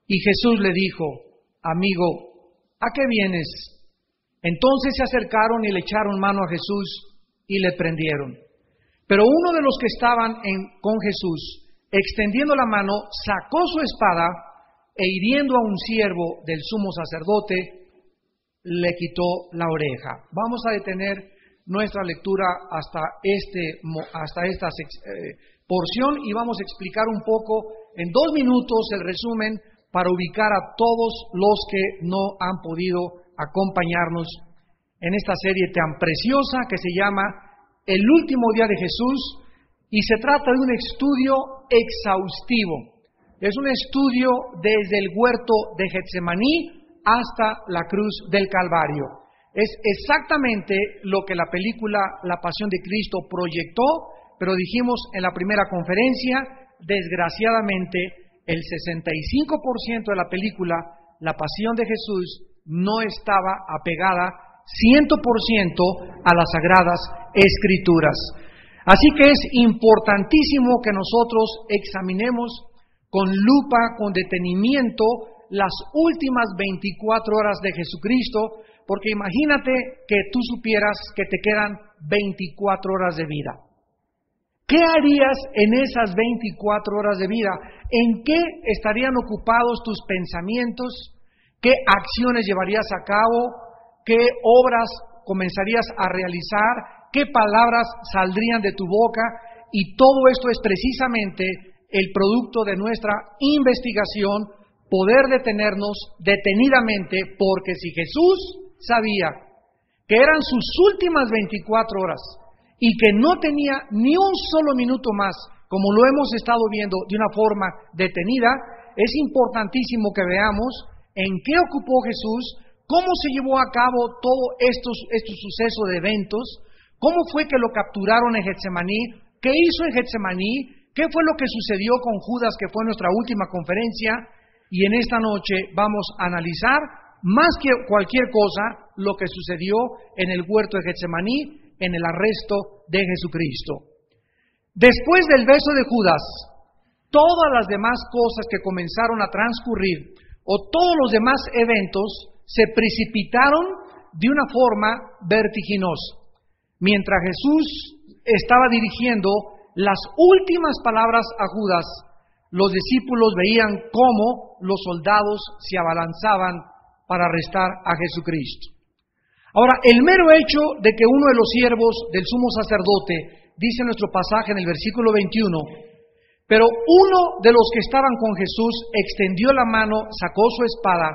Y Jesús le dijo: amigo, ¿a qué vienes? Entonces se acercaron y le echaron mano a Jesús y le prendieron. Pero uno de los que estaban con Jesús, extendiendo la mano, sacó su espada e hiriendo a un siervo del sumo sacerdote, le quitó la oreja. Vamos a detener nuestra lectura hasta esta porción y vamos a explicar un poco en 2 minutos el resumen para ubicar a todos los que no han podido acompañarnos en esta serie tan preciosa que se llama El último día de Jesús, y se trata de un estudio exhaustivo. Es un estudio desde el huerto de Getsemaní hasta la cruz del Calvario. Es exactamente lo que la película La Pasión de Cristo proyectó, pero dijimos en la primera conferencia, desgraciadamente, el 65% de la película La Pasión de Jesús no estaba apegada 100% a las Sagradas Escrituras. Así que es importantísimo que nosotros examinemos con lupa, con detenimiento, las últimas 24 horas de Jesucristo, porque imagínate que tú supieras que te quedan 24 horas de vida. ¿Qué harías en esas 24 horas de vida? ¿En qué estarían ocupados tus pensamientos? ¿Qué acciones llevarías a cabo? ¿Qué obras comenzarías a realizar? ¿Qué palabras saldrían de tu boca? Y todo esto es precisamente el producto de nuestra investigación, poder detenernos detenidamente, porque si Jesús sabía que eran sus últimas 24 horas y que no tenía ni un solo minuto más, como lo hemos estado viendo de una forma detenida, es importantísimo que veamos en qué ocupó Jesús, cómo se llevó a cabo todos estos sucesos de eventos, cómo fue que lo capturaron en Getsemaní, qué hizo en Getsemaní, qué fue lo que sucedió con Judas, que fue nuestra última conferencia, y en esta noche vamos a analizar, más que cualquier cosa, lo que sucedió en el huerto de Getsemaní, en el arresto de Jesucristo. Después del beso de Judas, todas las demás cosas que comenzaron a transcurrir, o todos los demás eventos, se precipitaron de una forma vertiginosa. Mientras Jesús estaba dirigiendo las últimas palabras a Judas, los discípulos veían cómo los soldados se abalanzaban para arrestar a Jesucristo. Ahora, el mero hecho de que uno de los siervos del sumo sacerdote, dice nuestro pasaje en el versículo 21, pero uno de los que estaban con Jesús extendió la mano, sacó su espada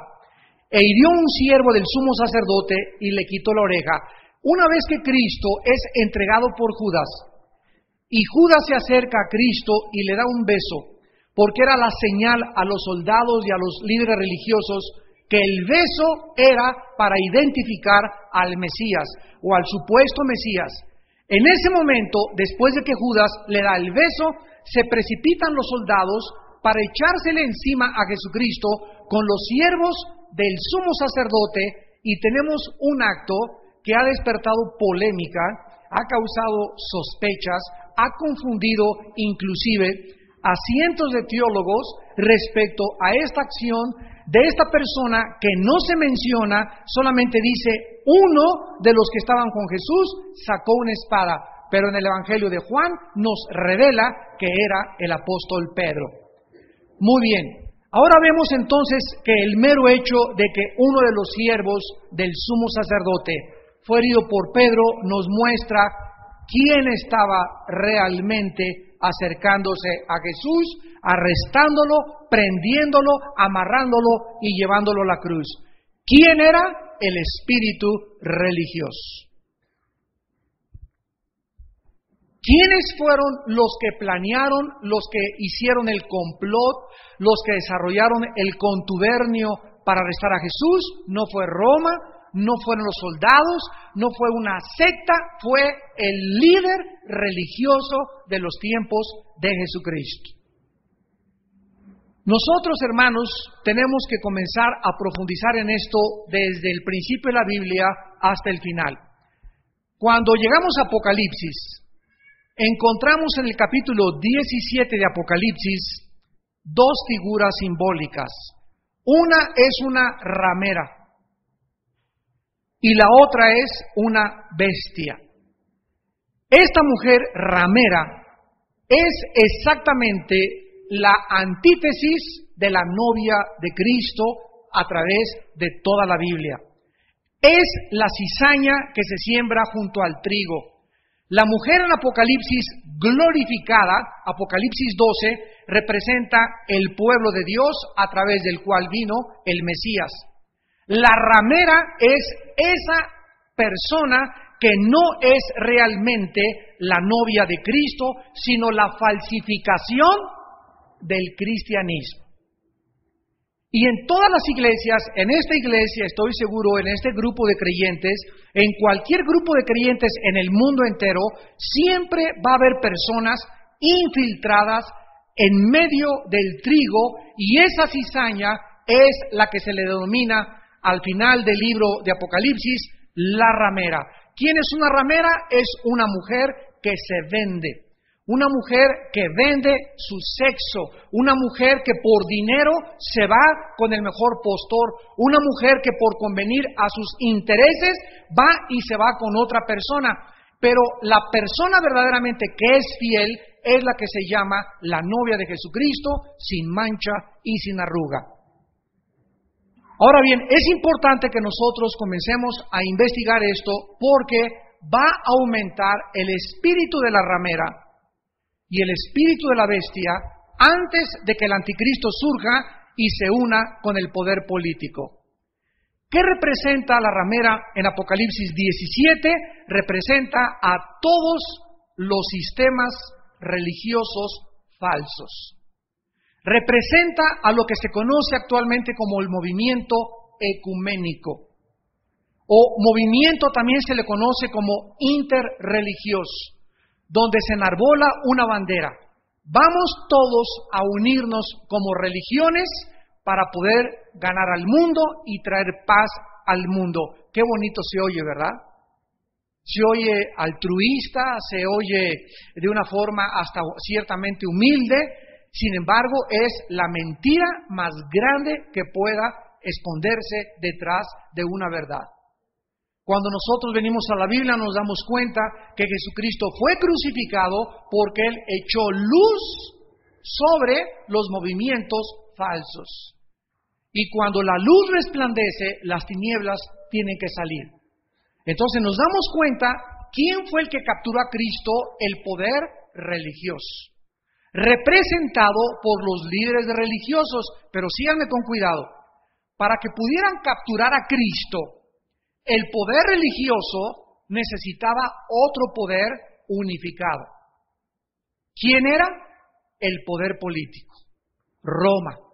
e hirió a un siervo del sumo sacerdote y le quitó la oreja. Una vez que Cristo es entregado por Judas, y Judas se acerca a Cristo y le da un beso, porque era la señal a los soldados y a los líderes religiosos que el beso era para identificar al Mesías o al supuesto Mesías. En ese momento, después de que Judas le da el beso, se precipitan los soldados para echársele encima a Jesucristo con los siervos del sumo sacerdote, y tenemos un acto que ha despertado polémica, ha causado sospechas, ha confundido inclusive a cientos de teólogos respecto a esta acción de esta persona que no se menciona, solamente dice uno de los que estaban con Jesús sacó una espada, pero en el Evangelio de Juan nos revela que era el apóstol Pedro. Muy bien, ahora vemos entonces que el mero hecho de que uno de los siervos del sumo sacerdote fue herido por Pedro nos muestra quién estaba realmente acercándose a Jesús, arrestándolo, prendiéndolo, amarrándolo y llevándolo a la cruz. ¿Quién era? El espíritu religioso. ¿Quiénes fueron los que planearon, los que hicieron el complot, los que desarrollaron el contubernio para arrestar a Jesús? No fue Roma, no fueron los soldados, no fue una secta, fue el líder religioso de los tiempos de Jesucristo. Nosotros, hermanos, tenemos que comenzar a profundizar en esto desde el principio de la Biblia hasta el final. Cuando llegamos a Apocalipsis, encontramos en el capítulo 17 de Apocalipsis dos figuras simbólicas. Una es una ramera y la otra es una bestia. Esta mujer ramera es exactamente la antítesis de la novia de Cristo a través de toda la Biblia. Es la cizaña que se siembra junto al trigo. La mujer en Apocalipsis glorificada, Apocalipsis 12, representa el pueblo de Dios a través del cual vino el Mesías. La ramera es esa persona que no es realmente la novia de Cristo, sino la falsificación del cristianismo. Y en todas las iglesias, en esta iglesia, estoy seguro, en este grupo de creyentes, en cualquier grupo de creyentes en el mundo entero, siempre va a haber personas infiltradas en medio del trigo, y esa cizaña es la que se le denomina al final del libro de Apocalipsis la ramera. ¿Quién es una ramera? Es una mujer que se vende. Una mujer que vende su sexo, una mujer que por dinero se va con el mejor postor, una mujer que por convenir a sus intereses va y se va con otra persona. Pero la persona verdaderamente que es fiel es la que se llama la novia de Jesucristo, sin mancha y sin arruga. Ahora bien, es importante que nosotros comencemos a investigar esto porque va a aumentar el espíritu de la ramera y el espíritu de la bestia antes de que el anticristo surja y se una con el poder político. ¿Qué representa la ramera en Apocalipsis 17? Representa a todos los sistemas religiosos falsos. Representa a lo que se conoce actualmente como el movimiento ecuménico, o movimiento también se le conoce como interreligioso, donde se enarbola una bandera. Vamos todos a unirnos como religiones para poder ganar al mundo y traer paz al mundo. Qué bonito se oye, ¿verdad? Se oye altruista, se oye de una forma hasta ciertamente humilde. Sin embargo, es la mentira más grande que pueda esconderse detrás de una verdad. Cuando nosotros venimos a la Biblia nos damos cuenta que Jesucristo fue crucificado porque Él echó luz sobre los movimientos falsos. Y cuando la luz resplandece, las tinieblas tienen que salir. Entonces nos damos cuenta quién fue el que capturó a Cristo, el poder religioso, representado por los líderes religiosos. Pero síganme con cuidado, para que pudieran capturar a Cristo, el poder religioso necesitaba otro poder unificado. ¿Quién era? El poder político, Roma.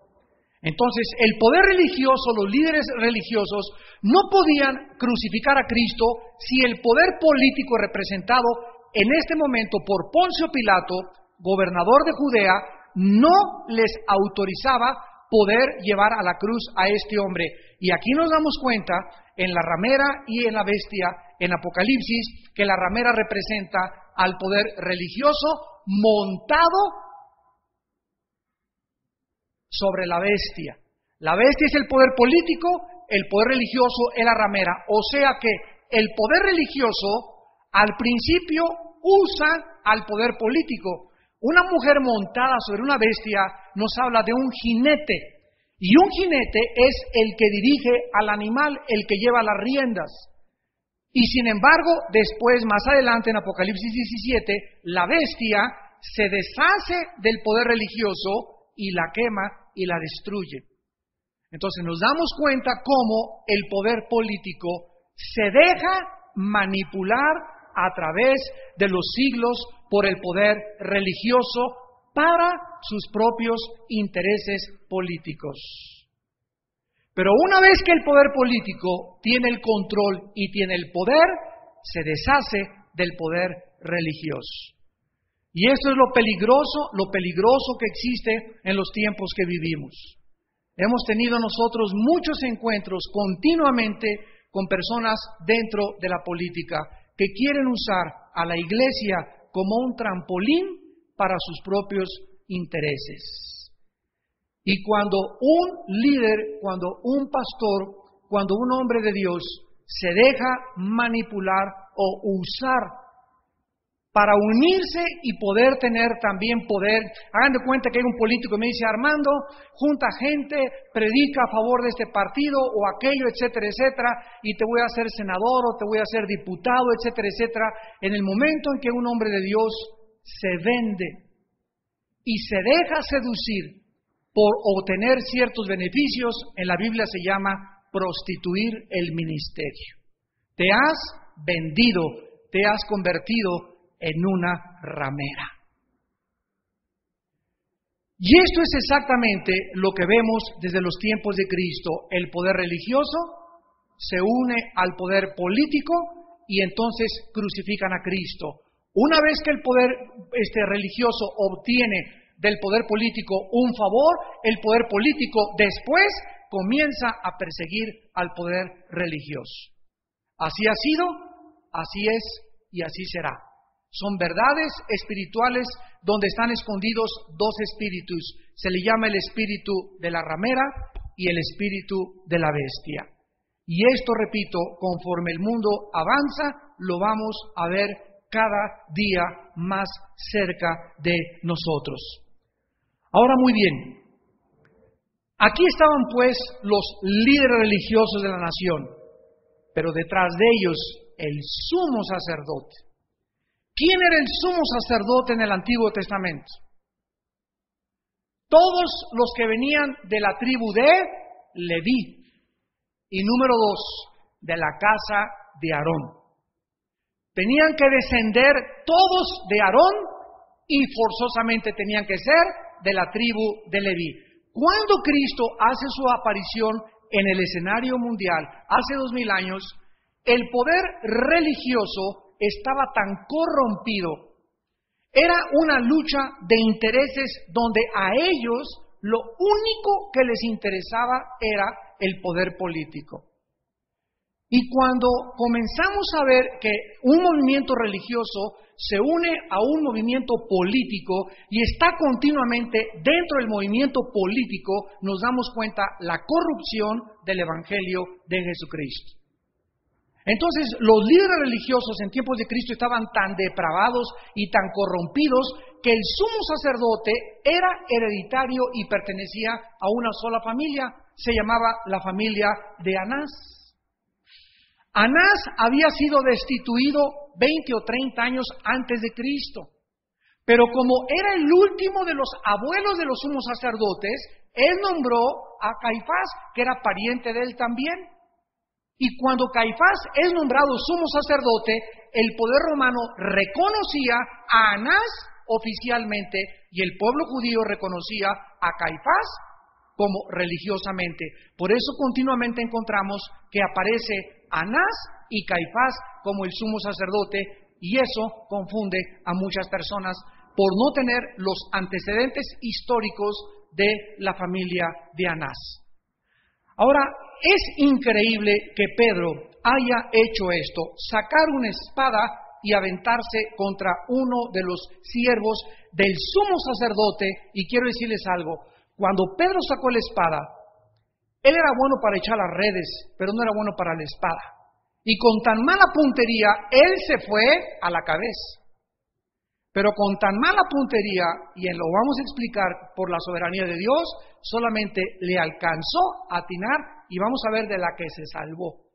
Entonces, el poder religioso, los líderes religiosos, no podían crucificar a Cristo si el poder político representado en este momento por Poncio Pilato, gobernador de Judea, no les autorizaba poder llevar a la cruz a este hombre. Y aquí nos damos cuenta, en la ramera y en la bestia, en Apocalipsis, que la ramera representa al poder religioso montado sobre la bestia. La bestia es el poder político, el poder religioso es la ramera. O sea que el poder religioso al principio usa al poder político. Una mujer montada sobre una bestia nos habla de un jinete. Y un jinete es el que dirige al animal, el que lleva las riendas. Y sin embargo, después, más adelante en Apocalipsis 17, la bestia se deshace del poder religioso y la quema y la destruye. Entonces nos damos cuenta cómo el poder político se deja manipular a través de los siglos por el poder religioso para sus propios intereses políticos. Pero una vez que el poder político tiene el control y tiene el poder, se deshace del poder religioso. Y esto es lo peligroso que existe en los tiempos que vivimos. Hemos tenido nosotros muchos encuentros continuamente con personas dentro de la política que quieren usar a la iglesia como un trampolín para sus propios intereses. Y cuando un líder, cuando un pastor, cuando un hombre de Dios se deja manipular o usar para unirse y poder tener también poder. Hagan de cuenta que hay un político y me dice: Armando, junta gente, predica a favor de este partido o aquello, etcétera, etcétera, y te voy a hacer senador o te voy a hacer diputado, etcétera, etcétera. En el momento en que un hombre de Dios se vende y se deja seducir por obtener ciertos beneficios, en la Biblia se llama prostituir el ministerio. Te has vendido, te has convertido en una ramera. Y esto es exactamente lo que vemos desde los tiempos de Cristo. El poder religioso se une al poder político y entonces crucifican a Cristo. Una vez que el poder religioso obtiene del poder político un favor, el poder político después comienza a perseguir al poder religioso. Así ha sido, así es y así será. Son verdades espirituales donde están escondidos dos espíritus. Se le llama el espíritu de la ramera y el espíritu de la bestia. Y esto, repito, conforme el mundo avanza, lo vamos a ver cada día más cerca de nosotros. Ahora, muy bien, aquí estaban pues los líderes religiosos de la nación, pero detrás de ellos el sumo sacerdote. ¿Quién era el sumo sacerdote en el Antiguo Testamento? Todos los que venían de la tribu de Leví. Y número 2, de la casa de Aarón. Tenían que descender todos de Aarón y forzosamente tenían que ser de la tribu de Leví. Cuando Cristo hace su aparición en el escenario mundial, hace 2000 años, el poder religioso estaba tan corrompido. Era una lucha de intereses donde a ellos lo único que les interesaba era el poder político. Y cuando comenzamos a ver que un movimiento religioso se une a un movimiento político y está continuamente dentro del movimiento político, nos damos cuenta la corrupción del Evangelio de Jesucristo. Entonces, los líderes religiosos en tiempos de Cristo estaban tan depravados y tan corrompidos que el sumo sacerdote era hereditario y pertenecía a una sola familia. Se llamaba la familia de Anás. Anás había sido destituido 20 o 30 años antes de Cristo. Pero como era el último de los abuelos de los sumos sacerdotes, él nombró a Caifás, que era pariente de él también. Y cuando Caifás es nombrado sumo sacerdote, el poder romano reconocía a Anás oficialmente y el pueblo judío reconocía a Caifás como religiosamente. Por eso continuamente encontramos que aparece Anás y Caifás como el sumo sacerdote, y eso confunde a muchas personas por no tener los antecedentes históricos de la familia de Anás. Ahora, es increíble que Pedro haya hecho esto, sacar una espada y aventarse contra uno de los siervos del sumo sacerdote. Y quiero decirles algo, cuando Pedro sacó la espada, él era bueno para echar las redes, pero no era bueno para la espada. Y con tan mala puntería, él se fue a la cabeza. Pero con tan mala puntería, y lo vamos a explicar por la soberanía de Dios, solamente le alcanzó a atinar, y vamos a ver de la que se salvó,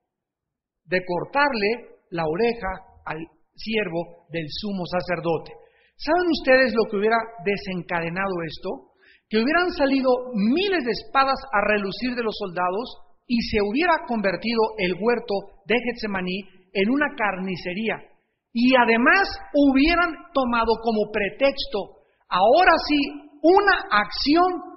de cortarle la oreja al siervo del sumo sacerdote. ¿Saben ustedes lo que hubiera desencadenado esto? Que hubieran salido miles de espadas a relucir de los soldados y se hubiera convertido el huerto de Getsemaní en una carnicería. Y además hubieran tomado como pretexto, ahora sí, una acción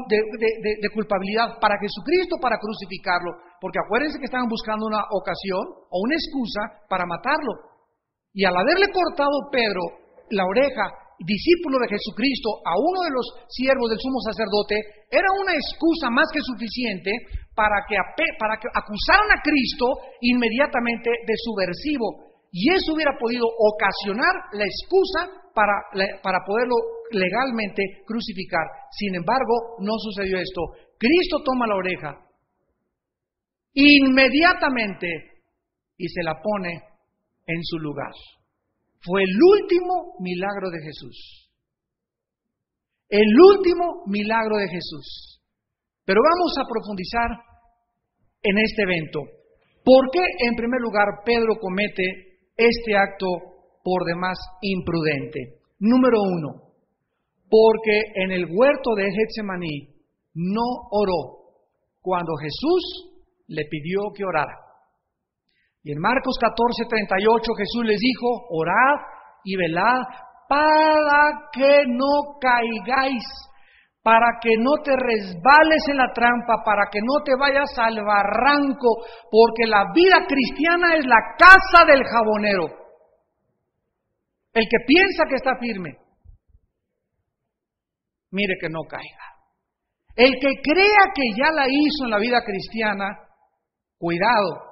de culpabilidad para Jesucristo, para crucificarlo. Porque acuérdense que estaban buscando una ocasión o una excusa para matarlo. Y al haberle cortado Pedro la oreja, discípulo de Jesucristo, a uno de los siervos del sumo sacerdote, era una excusa más que suficiente para que acusaran a Cristo inmediatamente de subversivo. Y eso hubiera podido ocasionar la excusa para poderlo legalmente crucificar. Sin embargo, no sucedió esto. Cristo toma la oreja inmediatamente y se la pone en su lugar. Fue el último milagro de Jesús. El último milagro de Jesús. Pero vamos a profundizar en este evento. ¿Por qué, en primer lugar, Pedro comete este acto por demás imprudente? Número 1, porque en el huerto de Getsemaní no oró cuando Jesús le pidió que orara. Y en Marcos 14:38 Jesús les dijo: orad y velad para que no caigáis, para que no te resbales en la trampa, para que no te vayas al barranco, porque la vida cristiana es la casa del jabonero. El que piensa que está firme, mire que no caiga. El que crea que ya la hizo en la vida cristiana, cuidado,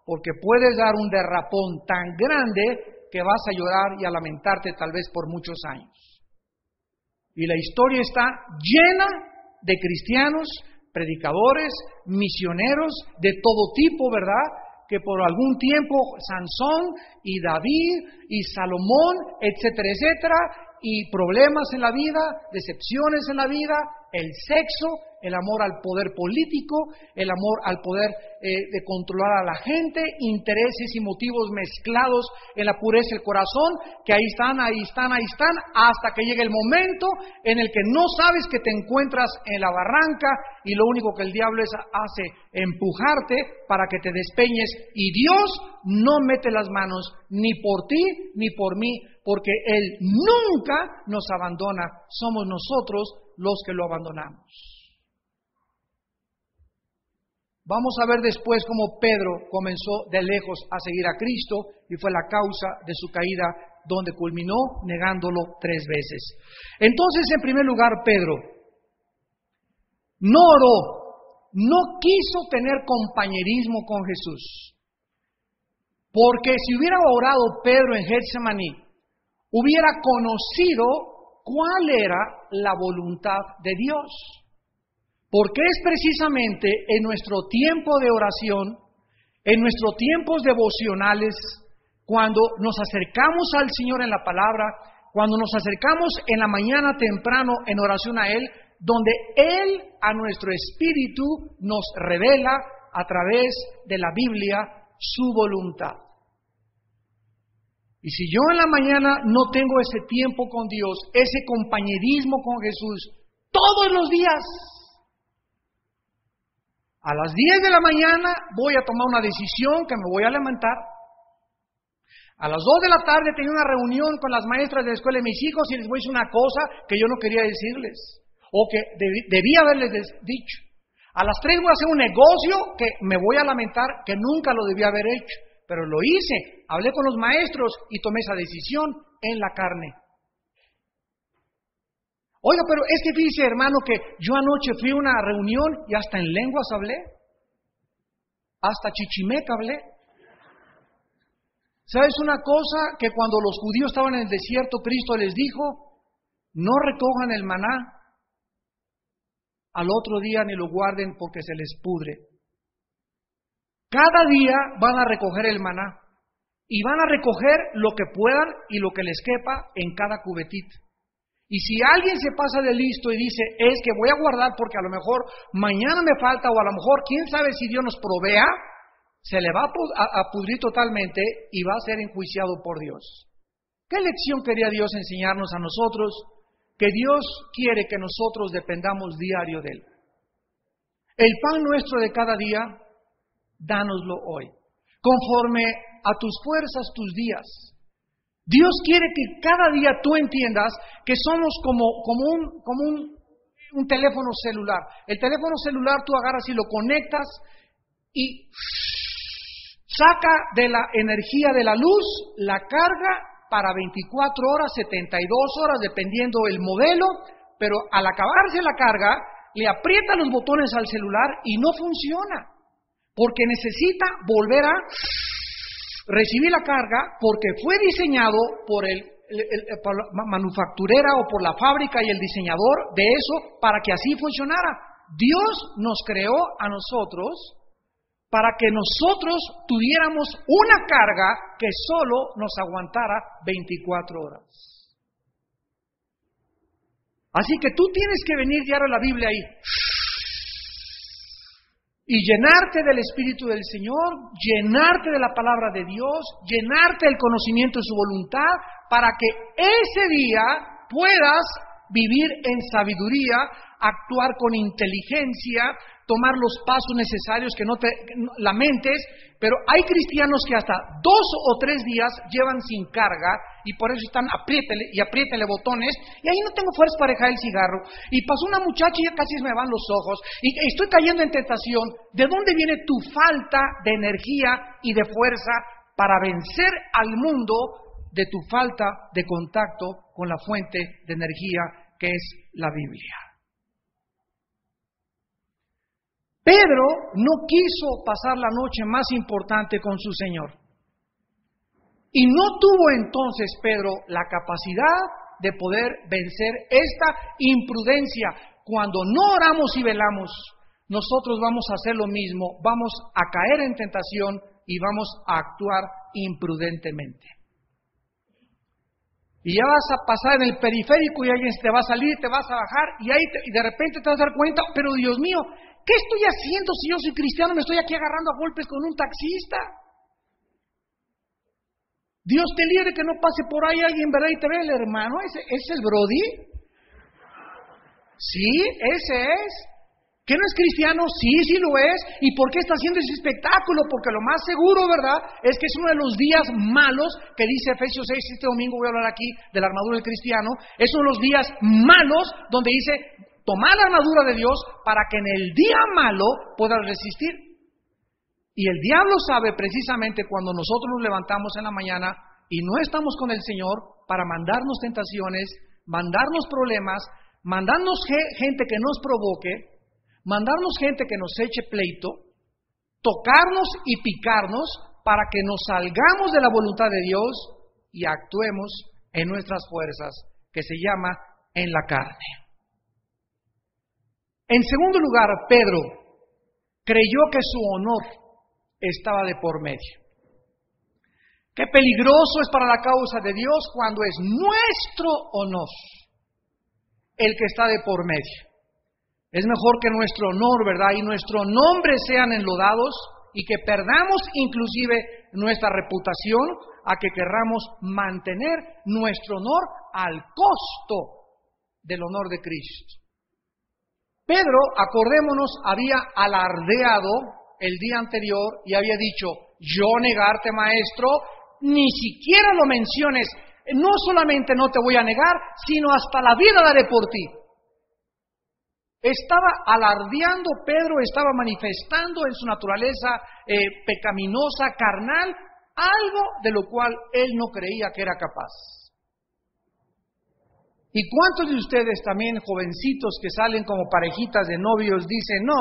porque puedes dar un derrapón tan grande que vas a llorar y a lamentarte tal vez por muchos años. Y la historia está llena de cristianos, predicadores, misioneros, de todo tipo, ¿verdad? Que por algún tiempo Sansón y David y Salomón, etcétera, etcétera, y problemas en la vida, decepciones en la vida, el sexo, el amor al poder político, el amor al poder de controlar a la gente, intereses y motivos mezclados en la pureza del corazón, que ahí están, hasta que llegue el momento en el que no sabes que te encuentras en la barranca y lo único que el diablo hace empujarte para que te despeñes, y Dios no mete las manos ni por ti ni por mí, porque Él nunca nos abandona, somos nosotros los que lo abandonamos. Vamos a ver después cómo Pedro comenzó de lejos a seguir a Cristo y fue la causa de su caída, donde culminó negándolo 3 veces. Entonces, en primer lugar, Pedro no oró, no quiso tener compañerismo con Jesús. Porque si hubiera orado Pedro en Getsemaní, hubiera conocido cuál era la voluntad de Dios. Porque es precisamente en nuestro tiempo de oración, en nuestros tiempos devocionales, cuando nos acercamos al Señor en la palabra, cuando nos acercamos en la mañana temprano en oración a Él, donde Él a nuestro espíritu nos revela a través de la Biblia su voluntad. Y si yo en la mañana no tengo ese tiempo con Dios, ese compañerismo con Jesús, todos los días, a las 10 de la mañana voy a tomar una decisión que me voy a levantar. A las 2 de la tarde tenía una reunión con las maestras de la escuela de mis hijos y les voy a decir una cosa que yo no quería decirles, o que debía haberles dicho. A las 3 voy a hacer un negocio que me voy a lamentar que nunca lo debía haber hecho, pero lo hice. Hablé con los maestros y tomé esa decisión en la carne. Oiga, pero es que dice, hermano, que yo anoche fui a una reunión y hasta en lenguas hablé. Hasta chichimeca hablé. ¿Sabes una cosa? Que cuando los judíos estaban en el desierto, Cristo les dijo: no recojan el maná al otro día ni lo guarden porque se les pudre. Cada día van a recoger el maná y van a recoger lo que puedan y lo que les quepa en cada cubetita. Y si alguien se pasa de listo y dice, es que voy a guardar porque a lo mejor mañana me falta, o a lo mejor quién sabe si Dios nos provea, se le va a pudrir totalmente y va a ser enjuiciado por Dios. ¿Qué lección quería Dios enseñarnos a nosotros? Que Dios quiere que nosotros dependamos diario de Él. El pan nuestro de cada día, dánoslo hoy, conforme a tus fuerzas, tus días. Dios quiere que cada día tú entiendas que somos como un teléfono celular. El teléfono celular tú agarras y lo conectas y saca de la energía de la luz, la carga para 24 horas, 72 horas, dependiendo el modelo, pero al acabarse la carga, le aprieta los botones al celular y no funciona, porque necesita volver a recibir la carga, porque fue diseñado por el por la manufacturera o por la fábrica y el diseñador de eso para que así funcionara. Dios nos creó a nosotros para que nosotros tuviéramos una carga que solo nos aguantara 24 horas. Así que tú tienes que venir diario a la Biblia y llenarte del Espíritu del Señor, llenarte de la palabra de Dios, llenarte del conocimiento de su voluntad, para que ese día puedas vivir en sabiduría, actuar con inteligencia, tomar los pasos necesarios que no te lamentes. Pero hay cristianos que hasta 2 o 3 días llevan sin carga y por eso están apriétele botones, y ahí no tengo fuerza para dejar el cigarro, y pasó una muchacha y ya casi me van los ojos, y estoy cayendo en tentación. ¿De dónde viene tu falta de energía y de fuerza para vencer al mundo? De tu falta de contacto con la fuente de energía que es la Biblia. Pedro no quiso pasar la noche más importante con su Señor. Y no tuvo entonces Pedro la capacidad de poder vencer esta imprudencia. Cuando no oramos y velamos, nosotros vamos a hacer lo mismo, vamos a caer en tentación y vamos a actuar imprudentemente. Y ya vas a pasar en el periférico y alguien te va a salir, te vas a bajar y de repente te vas a dar cuenta, pero Dios mío, ¿qué estoy haciendo si yo soy cristiano? Me estoy aquí agarrando a golpes con un taxista. Dios te libre que no pase por ahí alguien, ¿verdad? Y te ve el hermano, ¿ese es el Brody? Sí, ese es. ¿Que no es cristiano? Sí lo es. ¿Y por qué está haciendo ese espectáculo? Porque lo más seguro, ¿verdad?, es que es uno de los días malos que dice Efesios 6, este domingo voy a hablar aquí de la armadura del cristiano. Es uno de los días malos donde dice, tomar la armadura de Dios para que en el día malo puedas resistir. Y el diablo sabe precisamente cuando nosotros nos levantamos en la mañana y no estamos con el Señor para mandarnos tentaciones, mandarnos problemas, mandarnos gente que nos provoque, mandarnos gente que nos eche pleito, tocarnos y picarnos para que nos salgamos de la voluntad de Dios y actuemos en nuestras fuerzas, que se llama en la carne. En segundo lugar, Pedro creyó que su honor estaba de por medio. Qué peligroso es para la causa de Dios cuando es nuestro honor el que está de por medio. Es mejor que nuestro honor, ¿verdad?, y nuestro nombre sean enlodados y que perdamos inclusive nuestra reputación a que querramos mantener nuestro honor al costo del honor de Cristo. Pedro, acordémonos, había alardeado el día anterior y había dicho, yo negarte, maestro, ni siquiera lo menciones, no solamente no te voy a negar, sino hasta la vida daré por ti. Estaba alardeando Pedro, estaba manifestando en su naturaleza pecaminosa, carnal, algo de lo cual él no creía que era capaz. ¿Y cuántos de ustedes también, jovencitos que salen como parejitas de novios, dicen, no,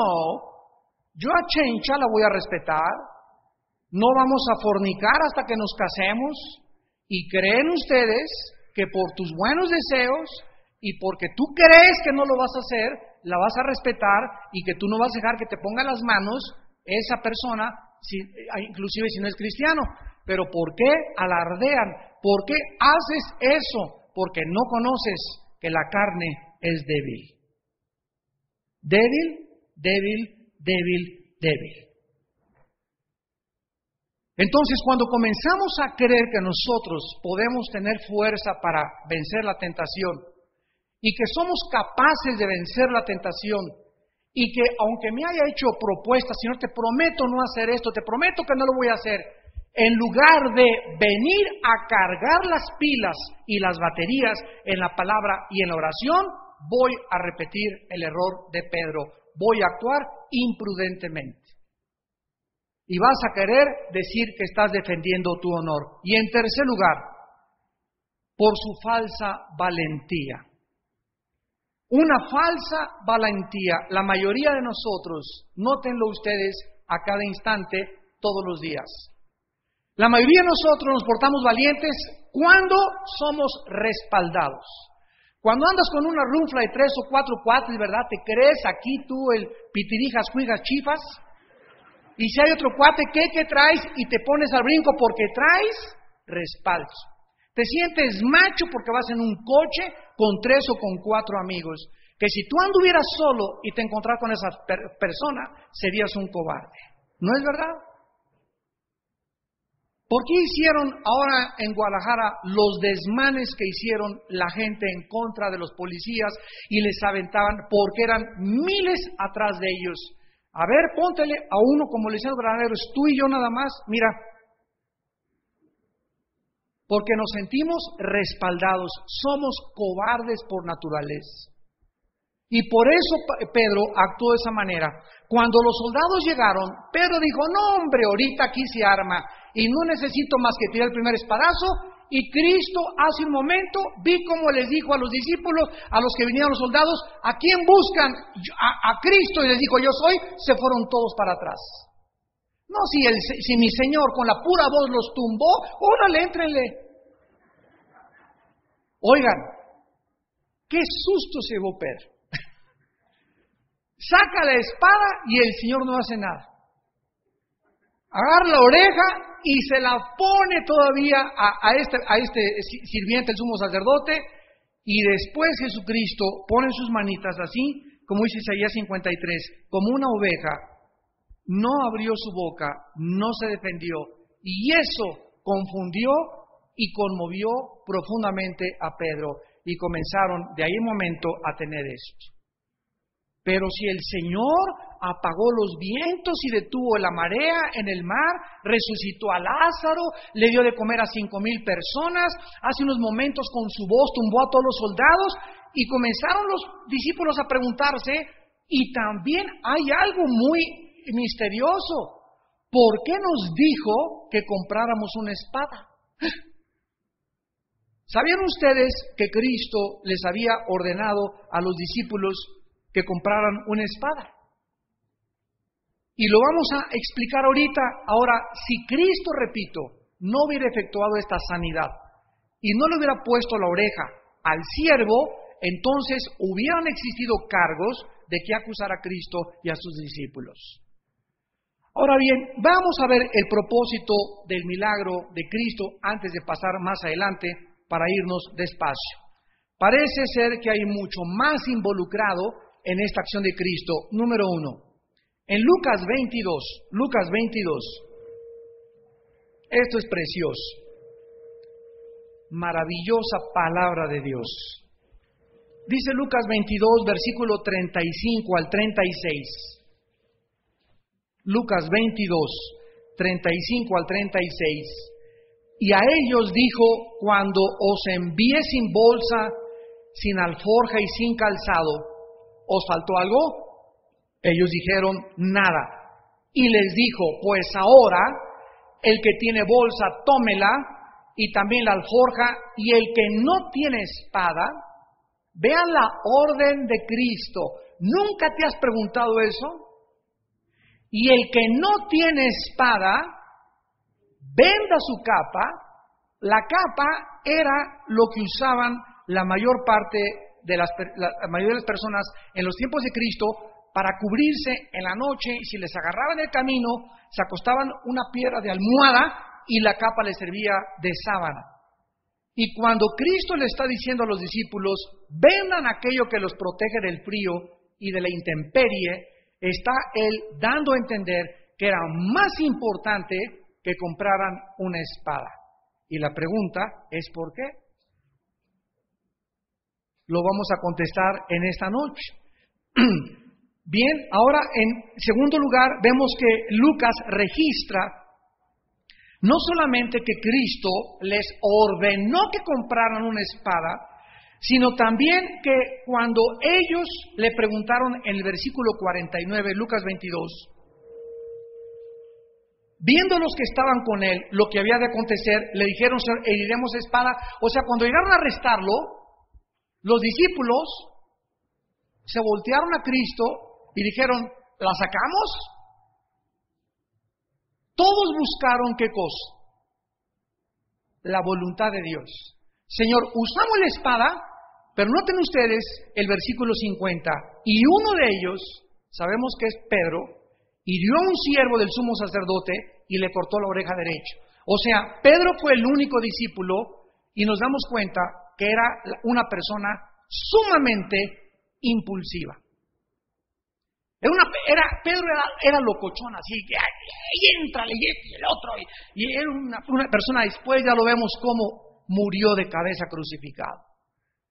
yo a Chencha la voy a respetar, no vamos a fornicar hasta que nos casemos? Y creen ustedes que por tus buenos deseos y porque tú crees que no lo vas a hacer, la vas a respetar y que tú no vas a dejar que te ponga las manos esa persona, inclusive si no es cristiano. Pero ¿por qué alardean? ¿Por qué haces eso? Porque no conoces que la carne es débil. Débil, débil, débil, débil. Entonces, cuando comenzamos a creer que nosotros podemos tener fuerza para vencer la tentación y que somos capaces de vencer la tentación y que aunque me haya hecho propuestas, Señor, te prometo no hacer esto, te prometo que no lo voy a hacer, en lugar de venir a cargar las pilas y las baterías en la palabra y en la oración, voy a repetir el error de Pedro, voy a actuar imprudentemente. Y vas a querer decir que estás defendiendo tu honor. Y en tercer lugar, por su falsa valentía. Una falsa valentía. La mayoría de nosotros, nótenlo ustedes a cada instante, todos los días. La mayoría de nosotros nos portamos valientes cuando somos respaldados. Cuando andas con una runfla de 3 o 4 cuates, ¿verdad? Te crees aquí tú el pitirijas, cuijas, chifas. Y si hay otro cuate, ¿qué traes? Y te pones al brinco porque traes respaldo. Te sientes macho porque vas en un coche con 3 o con 4 amigos. Que si tú anduvieras solo y te encontraras con esa persona, serías un cobarde. ¿No es verdad? ¿Por qué hicieron ahora en Guadalajara los desmanes que hicieron la gente en contra de los policías y les aventaban? Porque eran miles atrás de ellos. A ver, póntele a uno como le decían los granaderos, tú y yo nada más, mira. Porque nos sentimos respaldados, somos cobardes por naturaleza. Y por eso Pedro actuó de esa manera. Cuando los soldados llegaron, Pedro dijo, no hombre, ahorita aquí se arma y no necesito más que tirar el primer espadazo. Y Cristo hace un momento vi cómo les dijo a los discípulos, a los que vinieron los soldados, ¿a quién buscan? A Cristo, y les dijo, yo soy, se fueron todos para atrás. No, si mi Señor con la pura voz los tumbó, órale, éntrenle. Oigan, qué susto se llevó Pedro. Saca la espada y el Señor no hace nada. Agarra la oreja y se la pone todavía a este sirviente, el sumo sacerdote, y después Jesucristo pone sus manitas así, como dice Isaías 53, como una oveja, no abrió su boca, no se defendió, y eso confundió y conmovió profundamente a Pedro, y comenzaron de ahí en momento a tener esto. Pero si el Señor apagó los vientos y detuvo la marea en el mar, resucitó a Lázaro, le dio de comer a 5,000 personas, hace unos momentos con su voz tumbó a todos los soldados, y comenzaron los discípulos a preguntarse, y también hay algo muy misterioso, ¿por qué nos dijo que compráramos una espada? ¿Sabían ustedes que Cristo les había ordenado a los discípulos que compraran una espada? Y lo vamos a explicar ahorita. Ahora, si Cristo, repito, no hubiera efectuado esta sanidad y no le hubiera puesto la oreja al siervo, entonces hubieran existido cargos de que acusar a Cristo y a sus discípulos. Ahora bien, vamos a ver el propósito del milagro de Cristo antes de pasar más adelante para irnos despacio. Parece ser que hay mucho más involucrado en esta acción de Cristo. Número 1, en Lucas 22, esto es precioso, maravillosa palabra de Dios. Dice Lucas 22, versículo 35 al 36. Lucas 22, 35 al 36. Y a ellos dijo, cuando os envíe sin bolsa, sin alforja y sin calzado, ¿os faltó algo? Ellos dijeron, nada. Y les dijo, pues ahora, el que tiene bolsa, tómela, y también la alforja, y el que no tiene espada, vean la orden de Cristo. ¿Nunca te has preguntado eso? Y el que no tiene espada, venda su capa. La capa era lo que usaban la mayor parte de la mayoría de las personas en los tiempos de Cristo para cubrirse en la noche, y si les agarraban el camino, se acostaban una piedra de almohada y la capa les servía de sábana. Y cuando Cristo le está diciendo a los discípulos, vendan aquello que los protege del frío y de la intemperie, está Él dando a entender que era más importante que compraran una espada. Y la pregunta es ¿por qué? Lo vamos a contestar en esta noche. Bien, ahora en segundo lugar vemos que Lucas registra no solamente que Cristo les ordenó que compraran una espada, sino también que cuando ellos le preguntaron en el versículo 49, Lucas 22, viendo los que estaban con él lo que había de acontecer, le dijeron, heriremos espada. O sea, cuando llegaron a arrestarlo, los discípulos se voltearon a Cristo y dijeron, ¿la sacamos? Todos buscaron ¿qué cosa? la voluntad de Dios. Señor, usamos la espada, pero noten ustedes el versículo 50. Y uno de ellos, sabemos que es Pedro, hirió a un siervo del sumo sacerdote y le cortó la oreja derecha. O sea, Pedro fue el único discípulo y nos damos cuenta que era una persona sumamente impulsiva. Pedro era locochón, así que y entrale y el otro, y era una persona. Después ya lo vemos cómo murió de cabeza crucificado.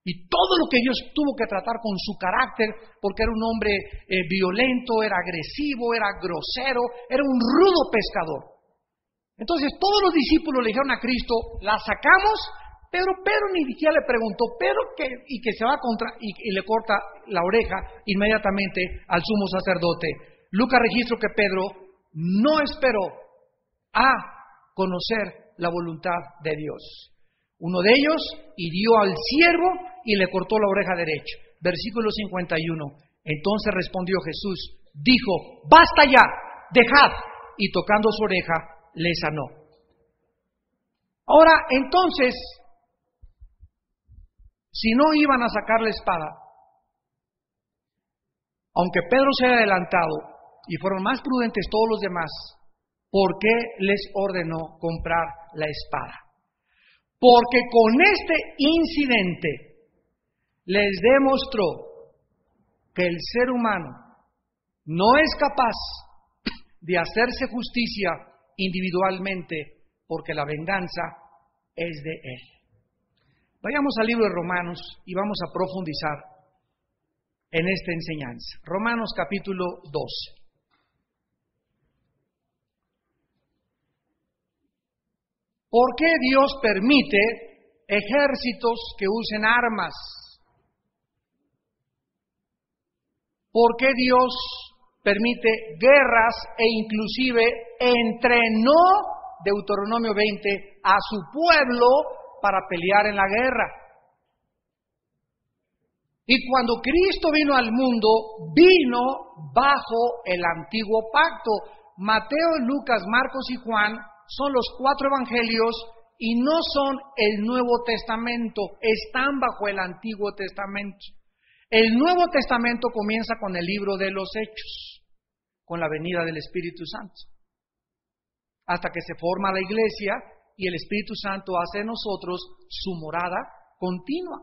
Y todo lo que Dios tuvo que tratar con su carácter, porque era un hombre violento, era agresivo, era grosero, era un rudo pescador. Entonces todos los discípulos le dijeron a Cristo, la sacamos, pero Pedro ni siquiera le preguntó, y que se va contra, y le corta la oreja inmediatamente al sumo sacerdote. Lucas registra que Pedro no esperó a conocer la voluntad de Dios. Uno de ellos hirió al siervo y le cortó la oreja derecha. Versículo 51. Entonces respondió Jesús, dijo, basta ya, dejad, y tocando su oreja le sanó. Ahora, entonces, si no iban a sacar la espada, aunque Pedro se haya adelantado y fueron más prudentes todos los demás, ¿por qué les ordenó comprar la espada? Porque con este incidente les demostró que el ser humano no es capaz de hacerse justicia individualmente, porque la venganza es de Él. Vayamos al libro de Romanos y vamos a profundizar en esta enseñanza. Romanos capítulo 12. ¿Por qué Dios permite ejércitos que usen armas? ¿Por qué Dios permite guerras e inclusive entrenó, Deuteronomio 20, a su pueblo para pelear en la guerra? Y cuando Cristo vino al mundo, vino bajo el antiguo pacto. Mateo, Lucas, Marcos y Juan son los 4 evangelios y no son el Nuevo Testamento, están bajo el Antiguo Testamento. El Nuevo Testamento comienza con el libro de los Hechos, con la venida del Espíritu Santo, hasta que se forma la iglesia y el Espíritu Santo hace de nosotros su morada continua.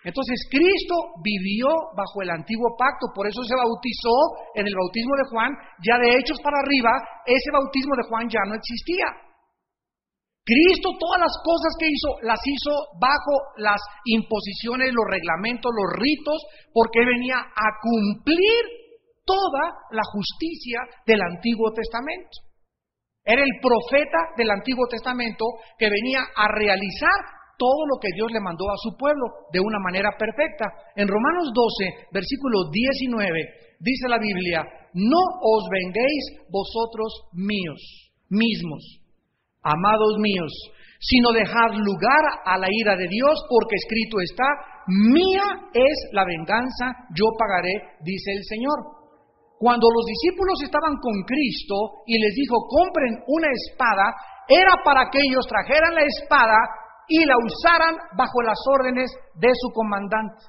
Entonces Cristo vivió bajo el antiguo pacto, por eso se bautizó en el bautismo de Juan. Ya de Hechos para arriba, ese bautismo de Juan ya no existía. Cristo todas las cosas que hizo, las hizo bajo las imposiciones, los reglamentos, los ritos, porque Él venía a cumplir toda la justicia del Antiguo Testamento. Era el profeta del Antiguo Testamento que venía a realizar todo lo que Dios le mandó a su pueblo de una manera perfecta. En Romanos 12, versículo 19, dice la Biblia, no os venguéis vosotros mismos, amados míos, sino dejad lugar a la ira de Dios, porque escrito está, mía es la venganza, yo pagaré, dice el Señor. Cuando los discípulos estaban con Cristo y les dijo, compren una espada, era para que ellos trajeran la espada y la usaran bajo las órdenes de su comandante.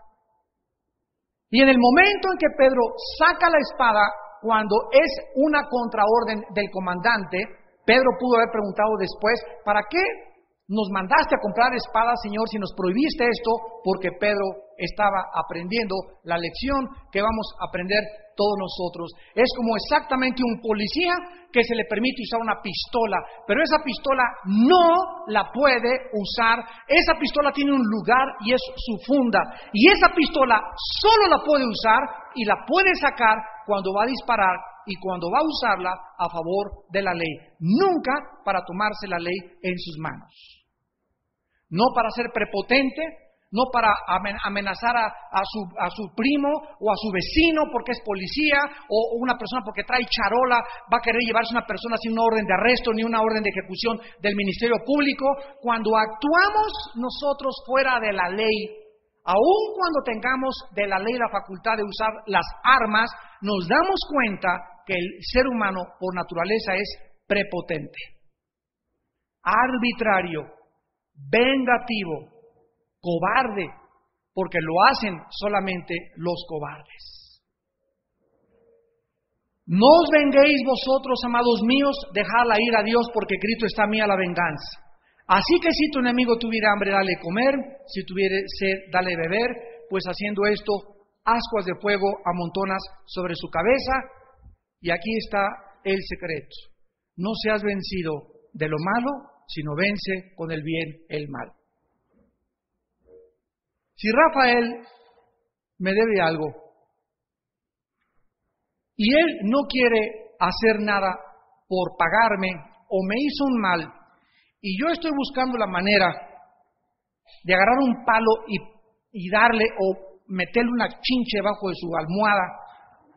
Y en el momento en que Pedro saca la espada, cuando es una contraorden del comandante, Pedro pudo haber preguntado después, ¿para qué nos mandaste a comprar espadas, Señor, si nos prohibiste esto? Porque Pedro estaba aprendiendo la lección que vamos a aprender todos nosotros. Es como exactamente un policía que se le permite usar una pistola, pero esa pistola no la puede usar. Esa pistola tiene un lugar y es su funda, y esa pistola solo la puede usar y la puede sacar cuando va a disparar y cuando va a usarla a favor de la ley, nunca para tomarse la ley en sus manos. No para ser prepotente, no para amenazar a su primo o a su vecino porque es policía, o una persona porque trae charola va a querer llevarse a una persona sin una orden de arresto ni una orden de ejecución del Ministerio Público. Cuando actuamos nosotros fuera de la ley, aun cuando tengamos de la ley la facultad de usar las armas, nos damos cuenta que el ser humano por naturaleza es prepotente, arbitrario, vengativo, cobarde, porque lo hacen solamente los cobardes. No os venguéis vosotros, amados míos, dejad la ira a Dios, porque Cristo está a mí a la venganza. Así que si tu enemigo tuviera hambre, dale comer, si tuviera sed, dale beber, pues haciendo esto, ascuas de fuego amontonas sobre su cabeza. Y aquí está el secreto: no seas vencido de lo malo, sino vence con el bien el mal. Si Rafael me debe algo y él no quiere hacer nada por pagarme o me hizo un mal y yo estoy buscando la manera de agarrar un palo y darle o meterle una chinche debajo de su almohada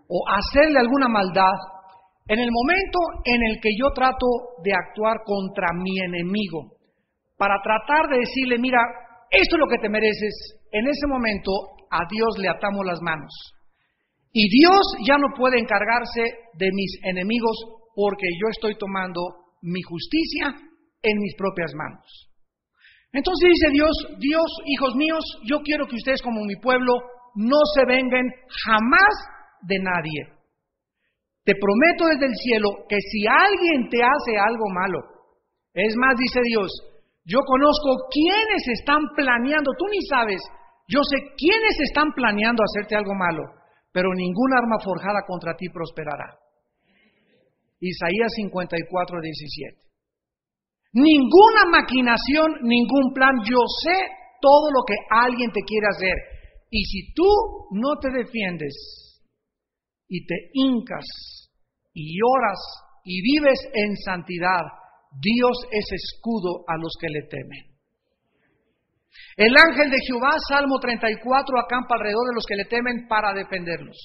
o hacerle alguna maldad, en el momento en el que yo trato de actuar contra mi enemigo para tratar de decirle, mira, esto es lo que te mereces, en ese momento a Dios le atamos las manos. Y Dios ya no puede encargarse de mis enemigos porque yo estoy tomando mi justicia en mis propias manos. Entonces dice Dios, hijos míos, yo quiero que ustedes como mi pueblo no se vengan jamás de nadie. Te prometo desde el cielo que si alguien te hace algo malo, es más, dice Dios, yo conozco quiénes están planeando, tú ni sabes, yo sé quiénes están planeando hacerte algo malo, pero ningún arma forjada contra ti prosperará. Isaías 54:17. Ninguna maquinación, ningún plan, yo sé todo lo que alguien te quiere hacer. Y si tú no te defiendes y te hincas y oras y vives en santidad, Dios es escudo a los que le temen. El ángel de Jehová, Salmo 34, acampa alrededor de los que le temen para defenderlos.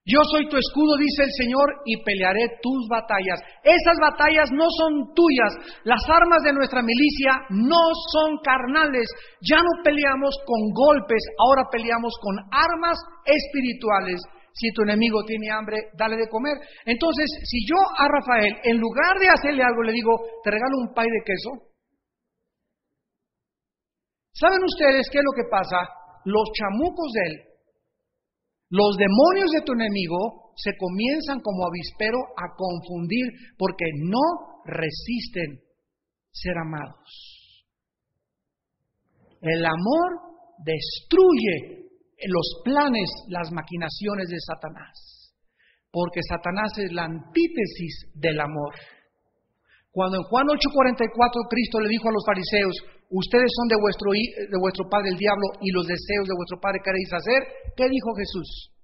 Yo soy tu escudo, dice el Señor, y pelearé tus batallas. Esas batallas no son tuyas. Las armas de nuestra milicia no son carnales. Ya no peleamos con golpes, ahora peleamos con armas espirituales. Si tu enemigo tiene hambre, dale de comer. Entonces, si yo a Rafael, en lugar de hacerle algo, le digo, te regalo un pay de queso. ¿Saben ustedes qué es lo que pasa? Los chamucos de él, los demonios de tu enemigo, se comienzan como avispero a confundir porque no resisten ser amados. El amor destruye los planes, las maquinaciones de Satanás, porque Satanás es la antítesis del amor. Cuando en Juan 8:44 Cristo le dijo a los fariseos, ustedes son de vuestro padre el diablo y los deseos de vuestro padre queréis hacer, ¿qué dijo Jesús?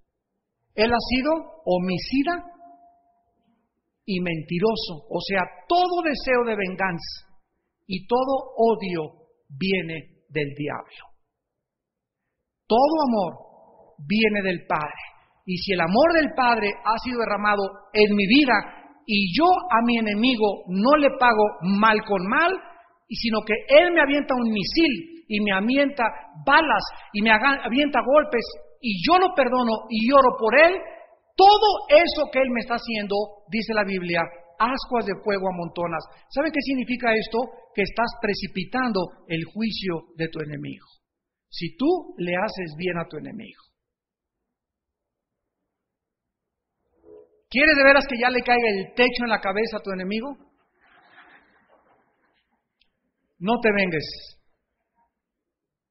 Él ha sido homicida y mentiroso, o sea, todo deseo de venganza y todo odio viene del diablo. Todo amor viene del Padre. Y si el amor del Padre ha sido derramado en mi vida y yo a mi enemigo no le pago mal con mal, sino que él me avienta un misil y me avienta balas y me avienta golpes y yo lo perdono y oro por él, todo eso que él me está haciendo, dice la Biblia, ascuas de fuego amontonas. ¿Sabe qué significa esto? Que estás precipitando el juicio de tu enemigo. Si tú le haces bien a tu enemigo. ¿Quieres de veras que ya le caiga el techo en la cabeza a tu enemigo? No te vengues.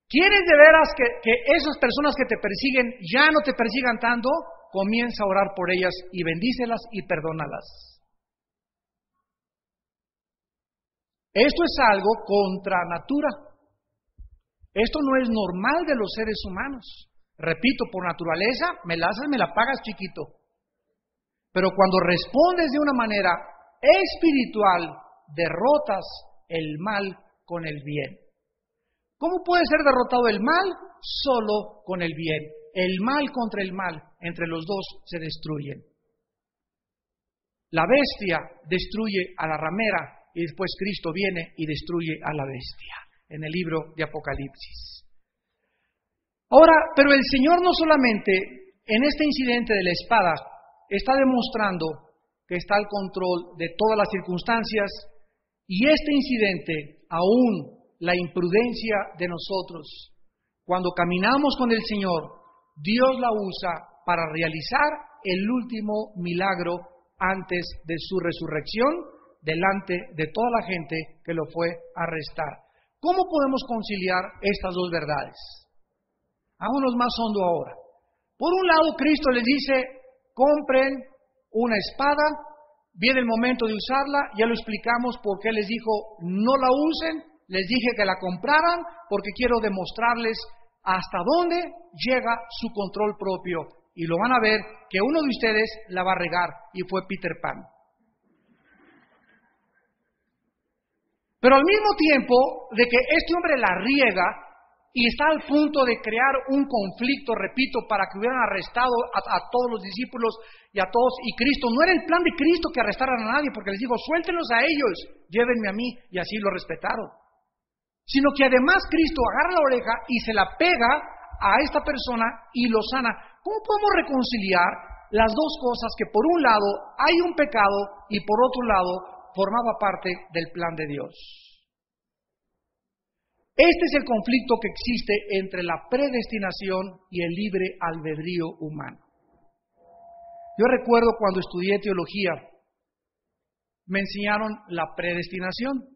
¿Quieres de veras que esas personas que te persiguen ya no te persigan tanto? Comienza a orar por ellas y bendícelas y perdónalas. Esto es algo contra natura. Esto no es normal de los seres humanos. Repito, por naturaleza, me la haces, me la pagas, chiquito. Pero cuando respondes de una manera espiritual, derrotas el mal con el bien. ¿Cómo puede ser derrotado el mal? Solo con el bien. El mal contra el mal, entre los dos se destruyen. La bestia destruye a la ramera y después Cristo viene y destruye a la bestia, en el libro de Apocalipsis. Ahora, pero el Señor no solamente en este incidente de la espada está demostrando que está al control de todas las circunstancias y este incidente aún la imprudencia de nosotros. Cuando caminamos con el Señor, Dios la usa para realizar el último milagro antes de su resurrección delante de toda la gente que lo fue a arrestar. ¿Cómo podemos conciliar estas dos verdades? Vámonos más hondo ahora. Por un lado, Cristo les dice, compren una espada, viene el momento de usarla, ya lo explicamos por qué les dijo, no la usen, les dije que la compraran, porque quiero demostrarles hasta dónde llega su control propio, y lo van a ver que uno de ustedes la va a regar, y fue Peter Pan. Pero al mismo tiempo de que este hombre la riega, y está al punto de crear un conflicto, repito, para que hubieran arrestado a todos los discípulos y a todos, y Cristo, no era el plan de Cristo que arrestaran a nadie, porque les dijo, suéltenlos a ellos, llévenme a mí, y así lo respetaron. Sino que además Cristo agarra la oreja y se la pega a esta persona y lo sana. ¿Cómo podemos reconciliar las dos cosas que por un lado hay un pecado y por otro lado formaba parte del plan de Dios? Este es el conflicto que existe entre la predestinación y el libre albedrío humano. Yo recuerdo cuando estudié teología, me enseñaron la predestinación,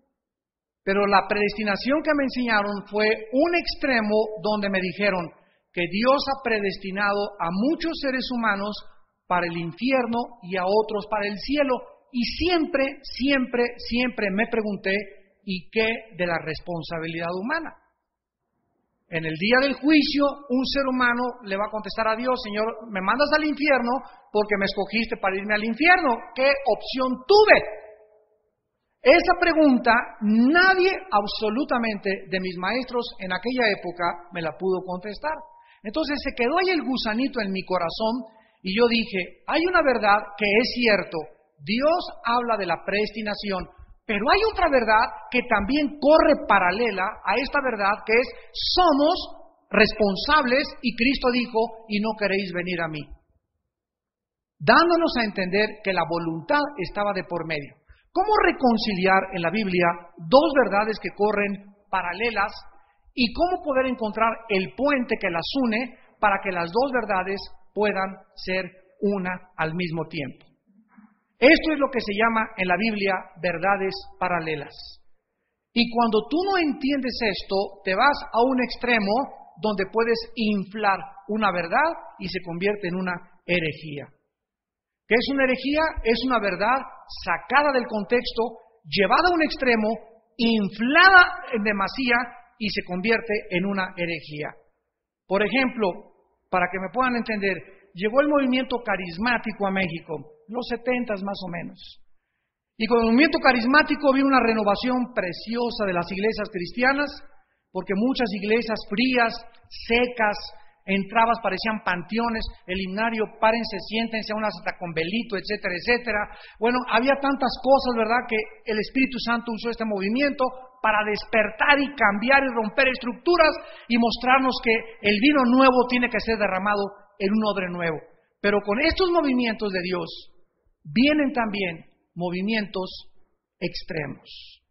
pero la predestinación que me enseñaron fue un extremo donde me dijeron que Dios ha predestinado a muchos seres humanos para el infierno y a otros para el cielo, y siempre me pregunté, ¿y qué de la responsabilidad humana? En el día del juicio, un ser humano le va a contestar a Dios, Señor, me mandas al infierno porque me escogiste para irme al infierno. ¿Qué opción tuve? Esa pregunta nadie absolutamente de mis maestros en aquella época me la pudo contestar. Entonces se quedó ahí el gusanito en mi corazón y yo dije, hay una verdad que es cierto, Dios habla de la predestinación, pero hay otra verdad que también corre paralela a esta verdad, que es, somos responsables, y Cristo dijo, y no queréis venir a mí. Dándonos a entender que la voluntad estaba de por medio. ¿Cómo reconciliar en la Biblia dos verdades que corren paralelas y cómo poder encontrar el puente que las une para que las dos verdades puedan ser una al mismo tiempo? Esto es lo que se llama en la Biblia verdades paralelas. Y cuando tú no entiendes esto, te vas a un extremo donde puedes inflar una verdad y se convierte en una herejía. ¿Qué es una herejía? Es una verdad sacada del contexto, llevada a un extremo, inflada en demasía y se convierte en una herejía. Por ejemplo, para que me puedan entender, llegó el movimiento carismático a México, los 70s más o menos. Y con el movimiento carismático vino una renovación preciosa de las iglesias cristianas, porque muchas iglesias frías, secas, entrabas, parecían panteones, el himnario, párense, siéntense, unas hasta con velito, etcétera, etcétera. Bueno, había tantas cosas, ¿verdad?, que el Espíritu Santo usó este movimiento para despertar y cambiar y romper estructuras y mostrarnos que el vino nuevo tiene que ser derramado en un odre nuevo. Pero con estos movimientos de Dios vienen también movimientos extremos.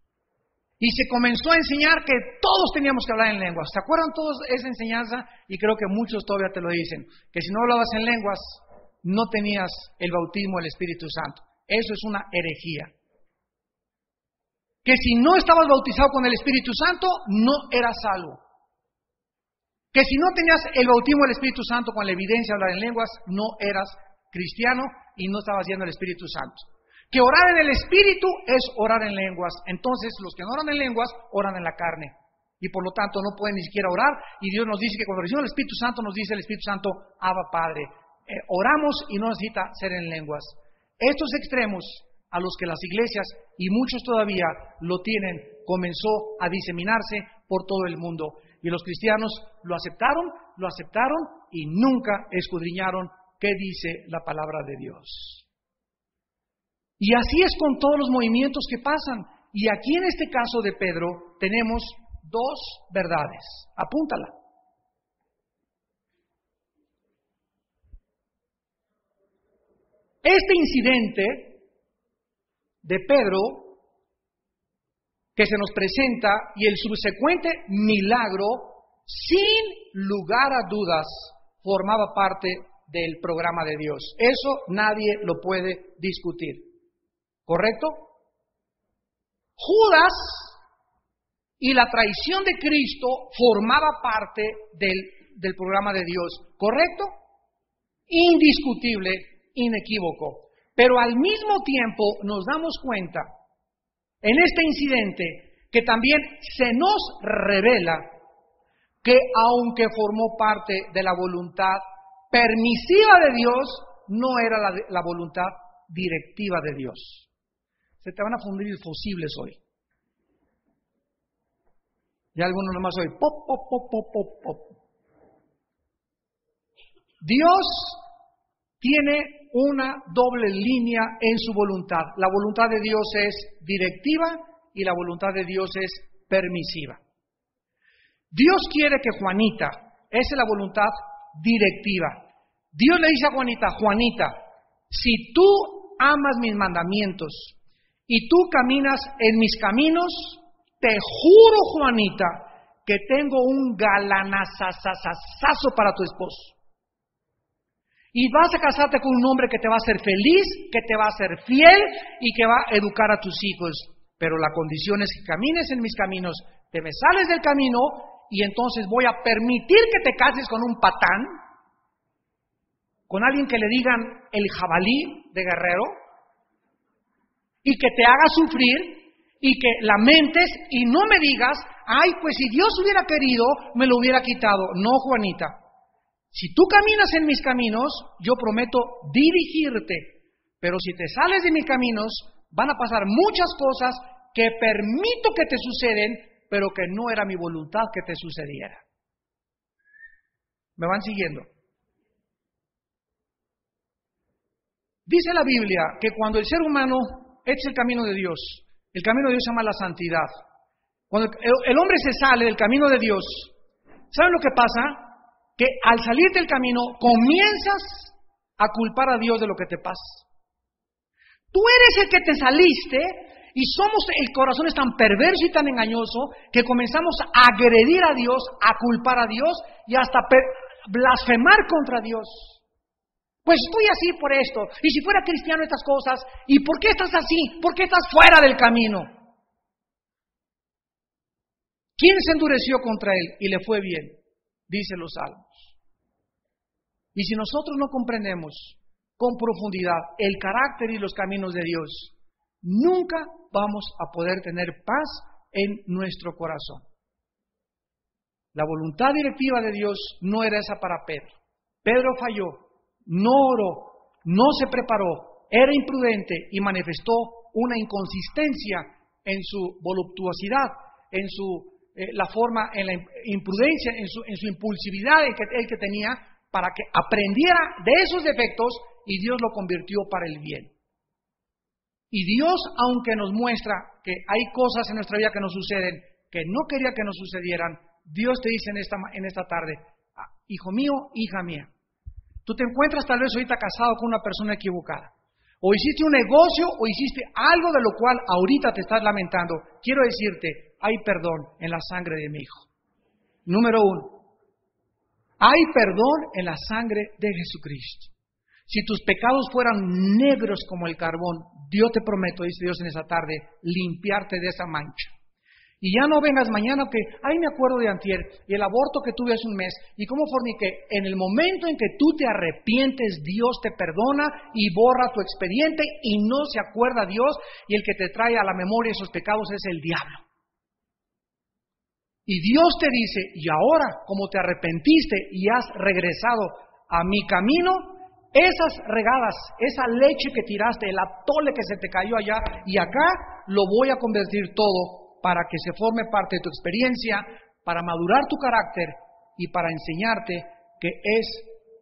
Y se comenzó a enseñar que todos teníamos que hablar en lenguas. ¿Se acuerdan todos esa enseñanza? Y creo que muchos todavía te lo dicen. Que si no hablabas en lenguas, no tenías el bautismo del Espíritu Santo. Eso es una herejía. Que si no estabas bautizado con el Espíritu Santo, no eras salvo. Que si no tenías el bautismo del Espíritu Santo con la evidencia de hablar en lenguas, no eras cristiano y no estabas yendo al Espíritu Santo. Que orar en el Espíritu es orar en lenguas. Entonces, los que no oran en lenguas, oran en la carne. Y por lo tanto, no pueden ni siquiera orar. Y Dios nos dice que cuando recibimos el Espíritu Santo, nos dice el Espíritu Santo, Abba Padre. Oramos y no necesita ser en lenguas. Estos extremos, a los que las iglesias, y muchos todavía lo tienen, comenzó a diseminarse por todo el mundo. Y los cristianos lo aceptaron y nunca escudriñaron qué dice la palabra de Dios. Y así es con todos los movimientos que pasan. Y aquí en este caso de Pedro tenemos dos verdades. Apúntala. Este incidente de Pedro que se nos presenta y el subsecuente milagro, sin lugar a dudas, formaba parte del programa de Dios. Eso nadie lo puede discutir. ¿Correcto? Judas y la traición de Cristo formaba parte del programa de Dios. ¿Correcto? Indiscutible, inequívoco. Pero al mismo tiempo nos damos cuenta en este incidente que también se nos revela que aunque formó parte de la voluntad permisiva de Dios, no era la voluntad directiva de Dios. Se te van a fundir fusibles hoy. Y algunos nomás hoy, pop, pop, pop, pop, pop, pop. Dios tiene una doble línea en su voluntad. La voluntad de Dios es directiva y la voluntad de Dios es permisiva. Dios quiere que Juanita, esa es la voluntad directiva. Dios le dice a Juanita, Juanita, si tú amas mis mandamientos y tú caminas en mis caminos, te juro, Juanita, que tengo un galanazazazazo para tu esposo. Y vas a casarte con un hombre que te va a hacer feliz, que te va a hacer fiel y que va a educar a tus hijos. Pero la condición es que camines en mis caminos, te me sales del camino y entonces voy a permitir que te cases con un patán, con alguien que le digan el jabalí de Guerrero, y que te haga sufrir y que lamentes y no me digas, ay, pues si Dios hubiera querido, me lo hubiera quitado. No, Juanita. Si tú caminas en mis caminos, yo prometo dirigirte, pero si te sales de mis caminos, van a pasar muchas cosas que permito que te suceden, pero que no era mi voluntad que te sucediera. ¿Me van siguiendo? Dice la Biblia que cuando el ser humano echa el camino de Dios, el camino de Dios se llama la santidad. Cuando el hombre se sale del camino de Dios, ¿saben lo que pasa? Que al salir del camino comienzas a culpar a Dios de lo que te pasa. Tú eres el que te saliste y el corazón es tan perverso y tan engañoso que comenzamos a agredir a Dios, a culpar a Dios y hasta blasfemar contra Dios. Pues estoy así por esto, y si fuera cristiano estas cosas, ¿y por qué estás así? ¿Por qué estás fuera del camino? ¿Quién se endureció contra él y le fue bien? Dice los Salmos. Y si nosotros no comprendemos con profundidad el carácter y los caminos de Dios, nunca vamos a poder tener paz en nuestro corazón. La voluntad directiva de Dios no era esa para Pedro. Pedro falló, no oró, no se preparó, era imprudente y manifestó una inconsistencia en su voluptuosidad, en la forma, en la imprudencia, en su impulsividad el que tenía, para que aprendiera de esos defectos y Dios lo convirtió para el bien. Y Dios, aunque nos muestra que hay cosas en nuestra vida que nos suceden, que no quería que nos sucedieran, Dios te dice en esta tarde, hijo mío, hija mía, tú te encuentras tal vez ahorita casado con una persona equivocada, o hiciste un negocio, o hiciste algo de lo cual ahorita te estás lamentando. Quiero decirte, hay perdón en la sangre de mi hijo. Número 1, hay perdón en la sangre de Jesucristo. Si tus pecados fueran negros como el carbón, Dios te prometo, dice Dios en esa tarde, limpiarte de esa mancha. Y ya no vengas mañana que, ay, me acuerdo de antier, y el aborto que tuve hace un mes, y cómo forniqué. En el momento en que tú te arrepientes, Dios te perdona y borra tu expediente y no se acuerda Dios, y el que te trae a la memoria esos pecados es el diablo. Y Dios te dice, y ahora, como te arrepentiste y has regresado a mi camino, esas regadas, esa leche que tiraste, el atole que se te cayó allá y acá, lo voy a convertir todo para que se forme parte de tu experiencia, para madurar tu carácter y para enseñarte que es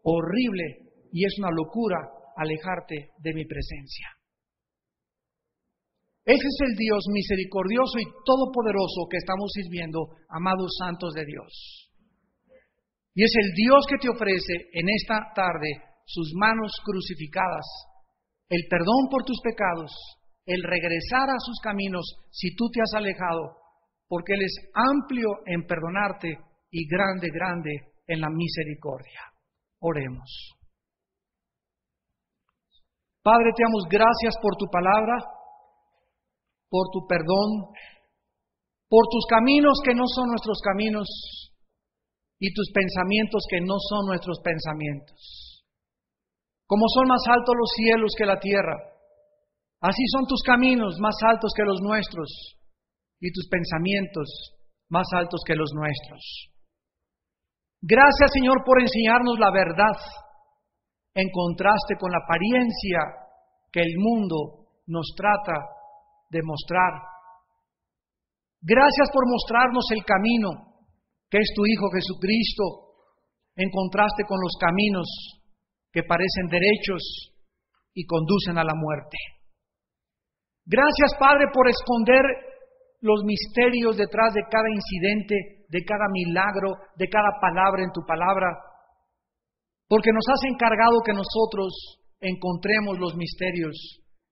horrible y es una locura alejarte de mi presencia. Ese es el Dios misericordioso y todopoderoso que estamos sirviendo, amados santos de Dios. Y es el Dios que te ofrece en esta tarde sus manos crucificadas, el perdón por tus pecados el regresar a sus caminos si tú te has alejado, porque Él es amplio en perdonarte y grande, grande en la misericordia. Oremos. Padre, te damos gracias por tu palabra, por tu perdón, por tus caminos que no son nuestros caminos y tus pensamientos que no son nuestros pensamientos. Como son más altos los cielos que la tierra, así son tus caminos más altos que los nuestros y tus pensamientos más altos que los nuestros. Gracias, Señor, por enseñarnos la verdad en contraste con la apariencia que el mundo nos trata de mostrar. Gracias por mostrarnos el camino que es tu Hijo Jesucristo, en contraste con los caminos que parecen derechos y conducen a la muerte. Gracias, Padre, por esconder los misterios detrás de cada incidente, de cada milagro, de cada palabra en tu palabra, porque nos has encargado que nosotros encontremos los misterios,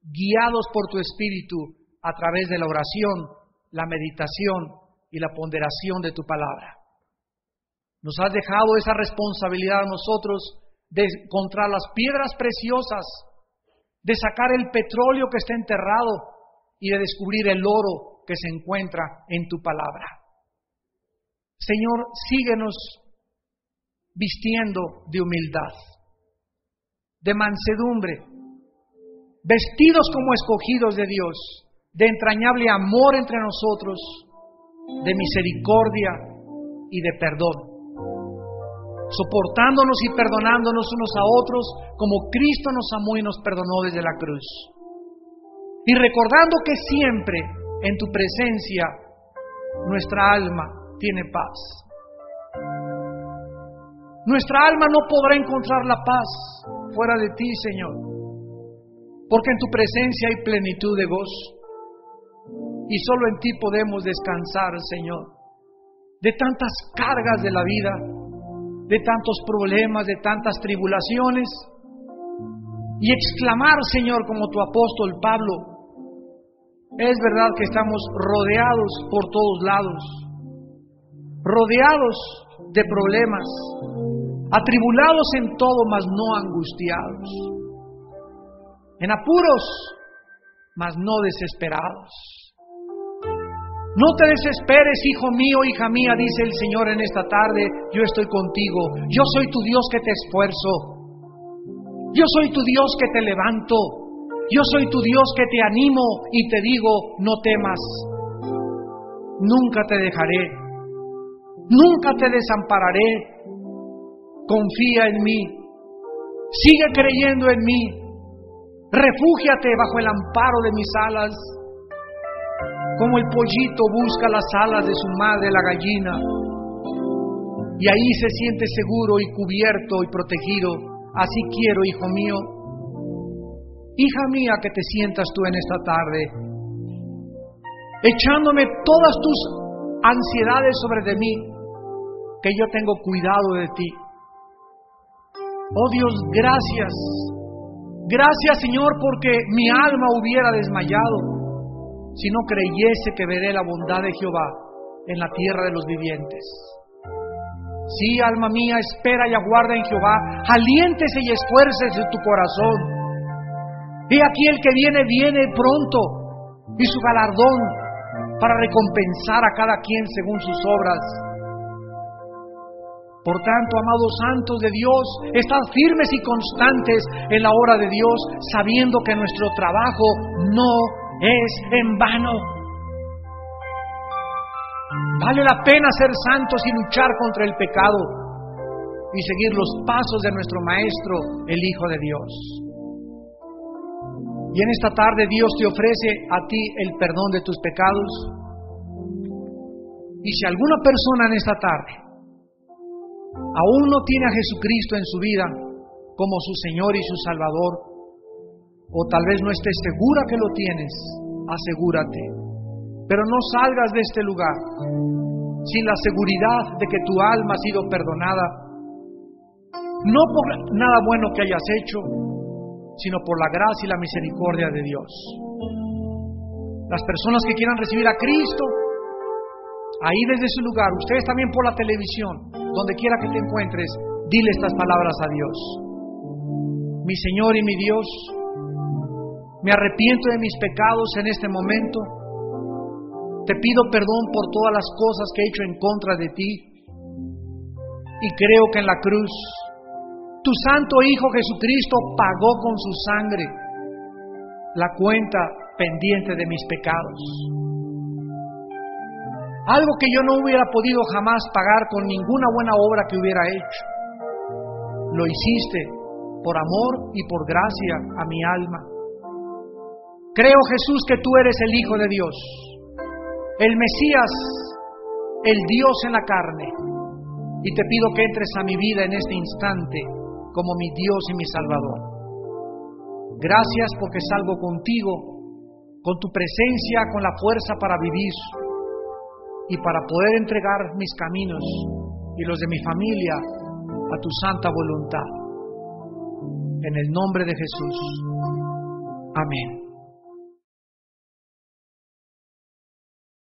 guiados por tu Espíritu a través de la oración, la meditación y la ponderación de tu palabra. Nos has dejado esa responsabilidad a nosotros de encontrar las piedras preciosas, de sacar el petróleo que está enterrado y de descubrir el oro que se encuentra en tu palabra. Señor, síguenos vistiendo de humildad, de mansedumbre, vestidos como escogidos de Dios, de entrañable amor entre nosotros, de misericordia y de perdón, soportándonos y perdonándonos unos a otros como Cristo nos amó y nos perdonó desde la cruz. Y recordando que siempre en tu presencia nuestra alma tiene paz. Nuestra alma no podrá encontrar la paz fuera de ti, Señor, porque en tu presencia hay plenitud de gozo y solo en ti podemos descansar, Señor, de tantas cargas de la vida, de tantos problemas, de tantas tribulaciones, y exclamar, Señor, como tu apóstol Pablo: es verdad que estamos rodeados por todos lados, rodeados de problemas, atribulados en todo, mas no angustiados, en apuros, mas no desesperados. No te desesperes, hijo mío, hija mía, dice el Señor en esta tarde: yo estoy contigo, yo soy tu Dios que te esfuerzo, yo soy tu Dios que te levanto, yo soy tu Dios que te animo y te digo: no temas, nunca te dejaré, nunca te desampararé, confía en mí, sigue creyendo en mí, refúgiate bajo el amparo de mis alas, como el pollito busca las alas de su madre, la gallina, y ahí se siente seguro y cubierto y protegido. Así quiero, hijo mío, hija mía, que te sientas tú en esta tarde, echándome todas tus ansiedades sobre de mí, que yo tengo cuidado de ti. Oh Dios, gracias. Gracias, Señor, porque mi alma hubiera desmayado si no creyese que veré la bondad de Jehová en la tierra de los vivientes. Sí, alma mía, espera y aguarda en Jehová, aliéntese y esfuércese tu corazón. He aquí el que viene, viene pronto, y su galardón para recompensar a cada quien según sus obras. Por tanto, amados santos de Dios, estad firmes y constantes en la obra de Dios, sabiendo que nuestro trabajo no es en vano. Vale la pena ser santos y luchar contra el pecado y seguir los pasos de nuestro Maestro, el Hijo de Dios. Y en esta tarde Dios te ofrece a ti el perdón de tus pecados. Y si alguna persona en esta tarde aún no tiene a Jesucristo en su vida como su Señor y su Salvador, o tal vez no estés segura que lo tienes, asegúrate. Pero no salgas de este lugar sin la seguridad de que tu alma ha sido perdonada, no por nada bueno que hayas hecho, sino por la gracia y la misericordia de Dios. Las personas que quieran recibir a Cristo, ahí desde su lugar, ustedes también por la televisión, donde quiera que te encuentres, dile estas palabras a Dios. Mi Señor y mi Dios, me arrepiento de mis pecados en este momento. Te pido perdón por todas las cosas que he hecho en contra de ti. Y creo que en la cruz, tu Santo Hijo Jesucristo pagó con su sangre la cuenta pendiente de mis pecados. Algo que yo no hubiera podido jamás pagar con ninguna buena obra que hubiera hecho. Lo hiciste por amor y por gracia a mi alma. Creo, Jesús, que tú eres el Hijo de Dios, el Mesías, el Dios en la carne, y te pido que entres a mi vida en este instante como mi Dios y mi Salvador. Gracias porque salgo contigo, con tu presencia, con la fuerza para vivir y para poder entregar mis caminos y los de mi familia a tu santa voluntad. En el nombre de Jesús. Amén.